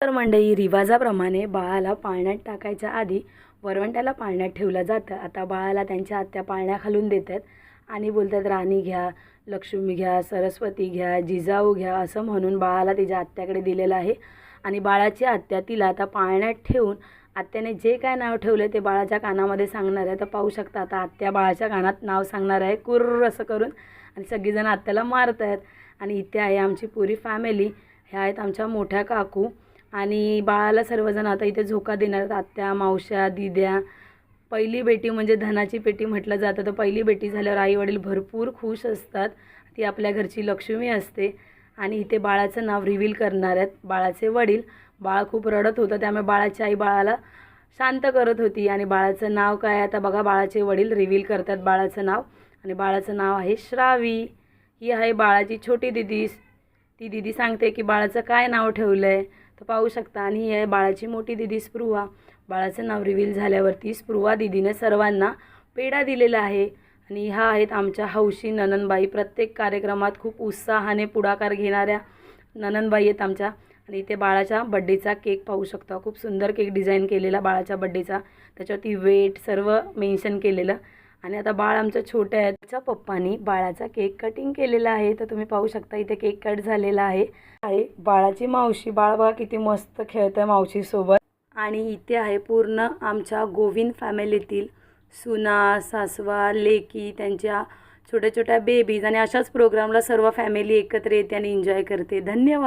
तर मंडळी, रिवाजाप्रमाणे बाळाला पाळण्यात टाकायच्या आधी वरवंट्याला पाळण्यात ठेवलं जातं। आता बाळाला त्यांच्या आत्या पाळण्या घालून देतात आणि बोलतात राणी घ्या, लक्ष्मी घ्या, सरस्वती घ्या, जिजाऊ घ्या असं म्हणून बाळाला तिच्या आत्याकडे दिलेलं आहे। आणि बाळाची आत्या तिला आता पाळण्यात ठेवून आत्याने जे काय नाव ठेवले ते बाळाच्या कानामध्ये सांगणार आहे। तर पाहू शकता आता आत्या बाळाच्या कानात नाव सांगणार आहे कुर्र असं करून, आणि सगळीजण आत्याला मारत आहेत। आणि इथे आहे आमची पुरी फॅमिली, ह्या आहेत आमच्या मोठ्या काकू आणि बाळाला सर्वजण आता इथे झोका देणार आहेत। आत्या, मावश्या, दीद्या। पहिली बेटी म्हणजे धनाची पेटी म्हटलं जातं, तर पहिली बेटी झाल्यावर आई वडील भरपूर खुश असतात, ती आपल्या घरची लक्ष्मी असते। आणि इथे बाळाचं नाव रिव्हील करणार आहेत बाळाचे वडील। बाळ खूप रडत होतं, त्यामुळे बाळाची आई बाळाला शांत करत होती। आणि बाळाचं नाव काय आता बघा, बाळाचे वडील रिव्हील करतात बाळाचं नाव, आणि बाळाचं नाव आहे श्रावी। ही आहे बाळाची छोटी दिदी, ती दिदी सांगते की बाळाचं काय नाव ठेवलं आहे, तर पाहू शकता। आणि ही आहे बाळाची मोठी दिदी स्पृहा। बाळाचं नाव रिव्हील झाल्यावरती स्पृहा दिदीने सर्वांना पेढा दिलेला आहे। आणि ह्या आहेत आमच्या हौशी ननंदबाई, प्रत्येक कार्यक्रमात खूप उत्साहाने पुढाकार घेणाऱ्या ननंदबाई आहेत आमच्या। आणि इथे बाळाच्या बड्डेचा केक पाहू शकता, खूप सुंदर केक डिझाईन केलेला बाळाच्या बड्डेचा, त्याच्यावरती वेट सर्व मेन्शन केलेलं। आणि आता बाळ आमचं छोटं आहे, त्याच्या पप्पांनी बाळाचा केक कटिंग केलेला आहे, तर तुम्ही पाहू शकता इथे केक कट झालेला आहे। बाळाची मावशी, बाळ बघा किती मस्त खेळतंय मावशीसोबत। आणि इथे आहे पूर्ण आमच्या गोविंद फॅमिलीतील सुना, सासवा, लेकी, त्यांच्या छोट्या छोट्या बेबीज, आणि अशाच प्रोग्रामला सर्व फॅमिली एकत्र येते आणि एन्जॉय करते। धन्यवाद।